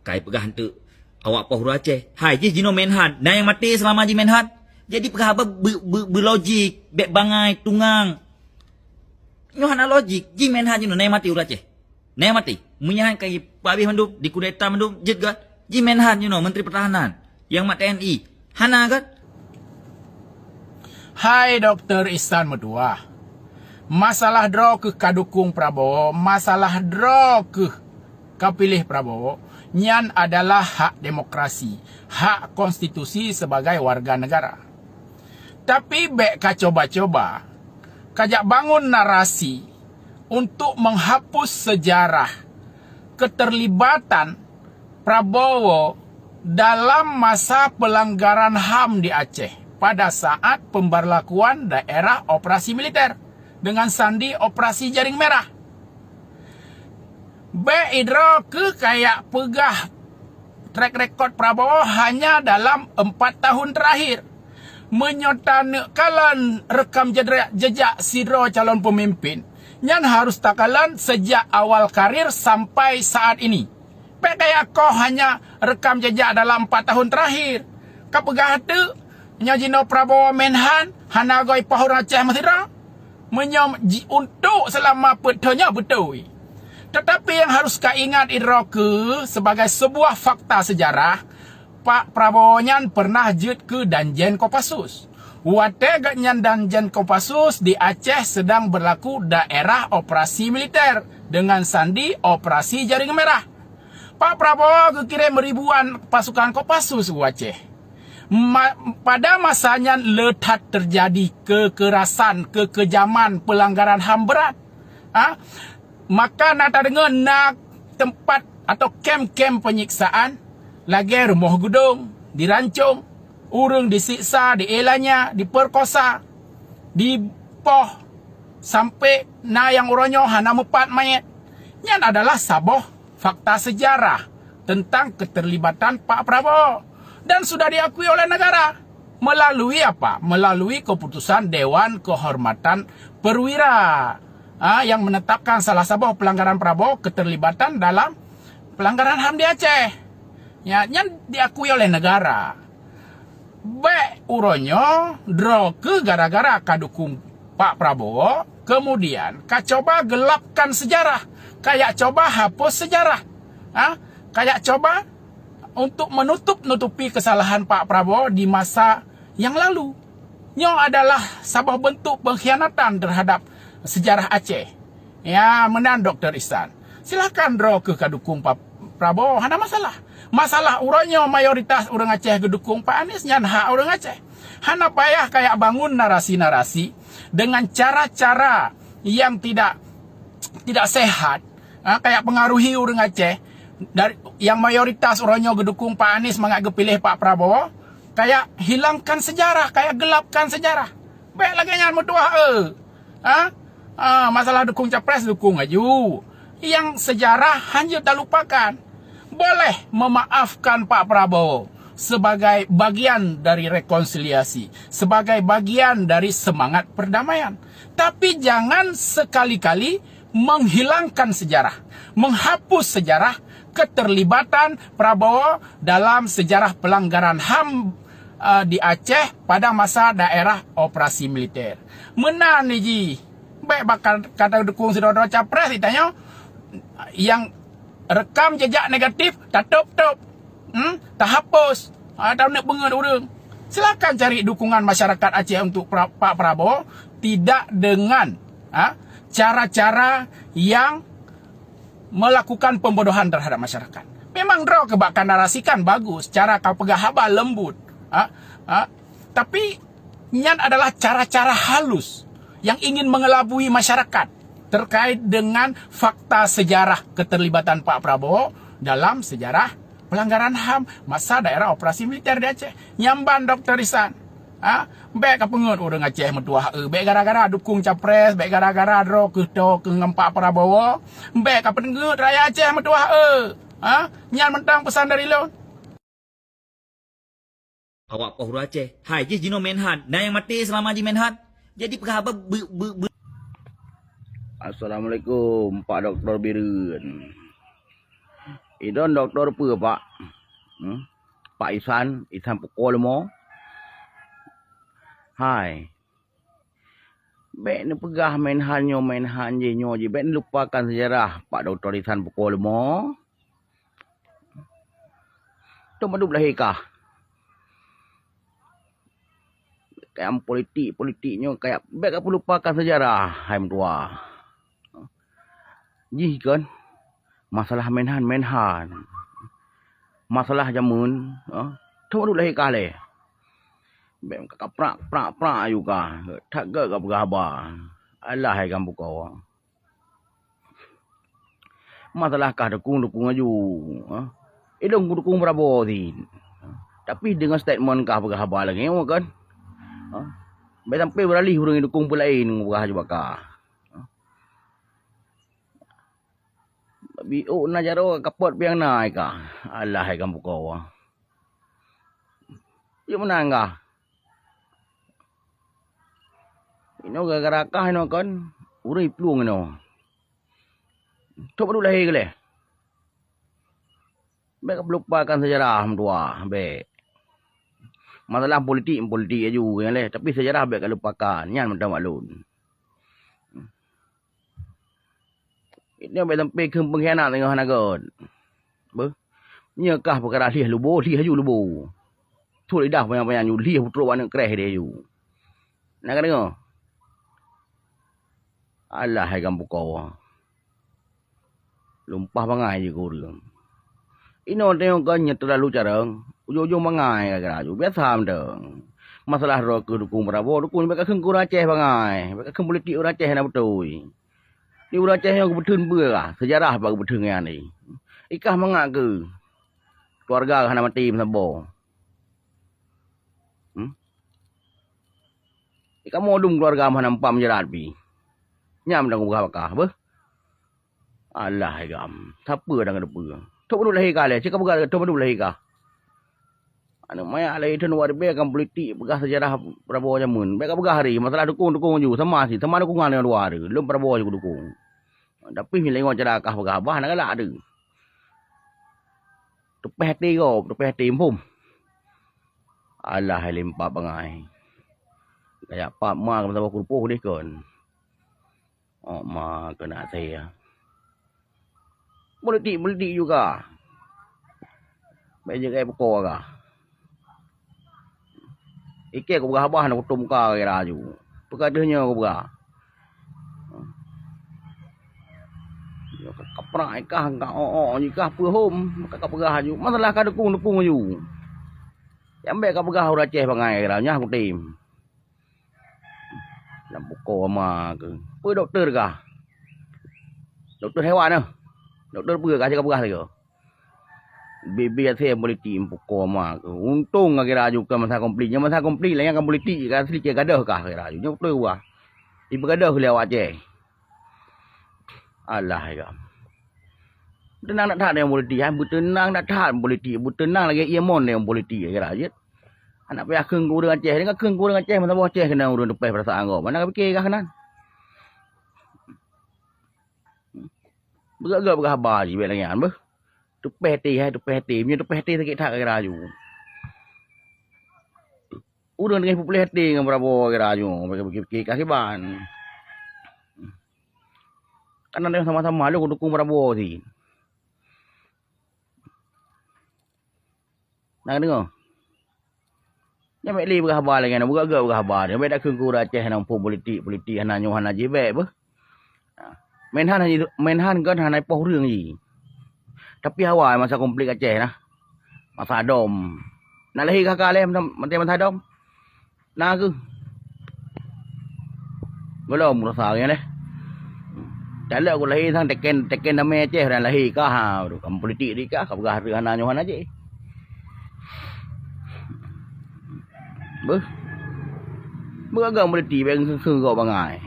Kai pegah hantu awak Pohuru Aceh. Hai je jino menhan. Dan yang mati selama je menhan. Jadi pegah apa berlogik, bek bangai, tunggang. Nyohana logik, ji menhan jino nai mati Uru Aceh. Nai mati. Munyahan kai Pak Habib mandu di kudeta mandu jet gat. Ji menhan jino Menteri Pertahanan yang mat TNI. Hana gat. Hai Dr. Ihsan Metuah. Masalah draw ke kadukung Prabowo, masalah draw ke kapilih Prabowo, nyan adalah hak demokrasi, hak konstitusi sebagai warga negara. Tapi bek coba-coba, kajak bangun narasi untuk menghapus sejarah keterlibatan Prabowo dalam masa pelanggaran HAM di Aceh pada saat pemberlakuan daerah operasi militer dengan sandi operasi Jaring Merah. Beidro ke kayak pegah track record Prabowo hanya dalam 4 tahun terakhir. Menyotanakan rekam jejak sidro calon pemimpin yang harus takalan sejak awal karir sampai saat ini. Kayak kau hanya rekam jejak dalam 4 tahun terakhir. Kau pegah tu Nyajino Prabowo menhan hanagoi Pohuru Aceh Mesira menyom untuk selama petanya betul. Tetapi yang harus kau ingat idroke sebagai sebuah fakta sejarah, Pak Prabowo nyan pernah jut ke Danjen Kopassus. Wate nyan Danjen Kopassus di Aceh sedang berlaku daerah operasi militer dengan sandi operasi Jaring Merah. Pak Prabowo kirim ribuan pasukan Kopassus ke Aceh. Pada masanya letak terjadi kekerasan, kekejaman, pelanggaran HAM berat. Maka nak dengar nak tempat atau kem-kem penyiksaan, lagi rumah gedung, dirancung, urang disiksa, dielanya, diperkosa, dipoh, sampai na yang uronyo hana mepat mayat. Yang adalah saboh fakta sejarah tentang keterlibatan Pak Prabowo. Dan sudah diakui oleh negara. Melalui apa? Melalui keputusan Dewan Kehormatan Perwira. Yang menetapkan salah satu pelanggaran Prabowo keterlibatan dalam pelanggaran HAM di Aceh. Yang diakui oleh negara. Baik uronyo, draw ke gara-gara kadukung Pak Prabowo. Kemudian, coba gelapkan sejarah. Kayak coba hapus sejarah. Kayak coba untuk menutup-nutupi kesalahan Pak Prabowo di masa yang lalu. Nyo adalah sebuah bentuk pengkhianatan terhadap sejarah Aceh. Ya, menan Dr. Ihsan. Silakan draw ke kadukung Pak Prabowo, ada masalah. Masalah uronyo mayoritas orang Aceh gedukung Pak Anies, nyan hak orang Aceh. Hana payah kayak bangun narasi-narasi dengan cara-cara yang tidak sehat, kayak pengaruhi orang Aceh. Dari yang mayoritas orangnya gedukung Pak Anies mengaku pilih Pak Prabowo, kayak hilangkan sejarah, kayak gelapkan sejarah. Baik lagi yang Metuah masalah dukung capres, dukung aju. Yang sejarah hanya tak lupakan. Boleh memaafkan Pak Prabowo sebagai bagian dari rekonsiliasi, sebagai bagian dari semangat perdamaian. Tapi jangan sekali-kali menghilangkan sejarah, menghapus sejarah keterlibatan Prabowo dalam sejarah pelanggaran HAM di Aceh pada masa daerah operasi militer. Menan ni ji. Baik bakal kata dukung saudara capres ditanya yang rekam jejak negatif tak top. Tak hapus. Tak nak bengar orang. Silakan cari dukungan masyarakat Aceh untuk Pak Prabowo tidak dengan cara-cara yang melakukan pembodohan terhadap masyarakat. Memang draw kebakar narasikan bagus, cara kau pegah haba lembut. Tapi nyan adalah cara-cara halus yang ingin mengelabui masyarakat terkait dengan fakta sejarah keterlibatan Pak Prabowo dalam sejarah pelanggaran HAM masa daerah operasi militer di Aceh. Nyamban Dr. Ihsan. Baik apa pengut orang Aceh Metuah. Baik gara-gara dukung capres, baik gara-gara draw ke ngempak Prabowo. Baik apa pengut raya Aceh Metuah. Nyan mentang pesan dari lo. Awak Pohuru Aceh. Hai je jino menhan. Dan yang mati selama je menhan. Jadi pegah apa Assalamualaikum Pak Dr. Birun. Idon doktor apa Pak? Pak Isan pukul mo. Hai. Bek ni pegah main je nyo je. Bek ni lupakan sejarah Pak Dr. Isan pukul mo. Tu madu belah kah? Kayak politiknya kayak bek apa lupakan sejarah. Hai mentua. Ji kan? Masalah menhan. Masalah jamun. Tu madu belah kah le? Bem kakak prak juga. Tak ke bergabar. Allah hai kamu kau. Masalah kah dukung aju. Idong dukung Prabowo ni. Tapi dengan statement kah bergabar lagi kan? Bem sampai beralih orang dukung pula lain bergabar juga kah. BO na jaro kapot piang naik kah. Allah hai kamu kau. Yo menang kah? Ino gara-gara kah ino kan urip luang ino. Tok dulu lahir le. Bek lupakan sejarah tua, bek. Masalah politik aja kan le, tapi sejarah bek lupakan, nyan mentang maklum. Ini bek sampai ke pengkhianat tengah nagot. Be. Nyakah perkara lih lubo, lih aju lubo. Tu lidah banyak-banyak yu lih putro wan kreh dia yu. Nak dengar? Allah hai kamu kau. Lumpah bangai je kau dia. Ino tengok kan terlalu carang. Ujung-ujung bangai kira-kira. Biasa mendeng. Masalah roh ke dukung Prabowo. Dukung mereka kena kurang Aceh bangai. Mereka kena politik orang Aceh nak betul. Ni orang Aceh yang kebetul ber lah. Sejarah apa kebetul yang ni. Ikah mangak ke? Keluarga kena mati bersama. Ikah modum keluarga mana nampak menjerat pi. Nyam dah buka bakah apa? Allah gam. Siapa dah kena depa. Tok perlu lahir kali. Cakap buka tok perlu lahir kah? Anu maya lahir tu luar biasa kan politik begah sejarah Prabowo jamun. Baik begah hari masalah dukung ju sama si sama dukungan yang luar ada. Belum Prabowo juga dukung. Tapi ni lengok cara kah begah bah nak galak ada. Tepeh hati kau, tepeh hati pum. Allah limpa bangai. Kayak pak ma ke sama kurupuh ni kan. Oh, ma kena saya. Politik juga. Baik kayak pokok kah. Ikek aku berhabah nak kutum muka kira ju. Perkadanya aku berah. Kaprak ikah kak jika perhom kakak perah ju. Masalah kau dukung ju. Yang baik kau perah orang Aceh bangai kira nya aku tim. Nam pokok ma ke. Apa doktor kah? Doktor hewan ah. Doktor apa kah cakap perah lagi. Bibi saya politik pokok ma ke. Untung kira juga masa komplit. Masa komplit lah yang politik kan sedikit gadah kah kira ju. Nya betul wah. Ibu gadah ke lewat Aceh. Allah ya. Tenang nak tahan yang politik. Tenang nak tahan politik. Tenang lagi iamon yang politik kira je. Anak payah keng ku dengan Aceh. Dengan keng ku dengan Aceh. Masa bawah Aceh kena urun depan perasaan kau. Mana kau fikir kah kena? Beragak berhabar je. Biar lagi kan. Tupeh hati. Punya tupeh hati sakit tak kira ju. Urun dengan pupulih hati dengan Prabowo kira ju. Mereka fikir kah kiban. Kan ada sama-sama lu dukung Prabowo sih. Nak dengar? Yang baik li berhabar lagi. Nak beragak berhabar. Yang baik dah kengku Aceh. Nampu politik. Hana nyuhan aja baik apa. Menhan kan hana pohរឿងgì. Tapi awal masa komplit Aceh nah. Masa adom. Nak lahir kakak leh. Masa adom. Nah ke. Belum rasa lagi leh. Kalau aku lahir sang teken nama Aceh dan lahir kah. Kamu politik ni kah. Kau bergah hana nyuhan aja. Beragam politik baik keng kau bangai.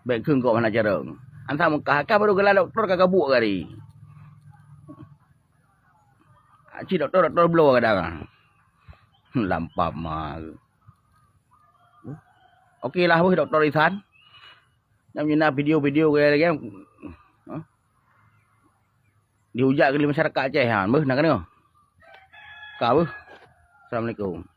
Baik keng kau mana cara. Antara muka kah baru gelar doktor kagak buat kali. Cik doktor blow kadang. Lampap mah. Okeylah Doktor Isan. Nam video kaya lagi. dihujat ke masyarakat Aceh. Ha, beuh nak kena. Ka beuh. Assalamualaikum.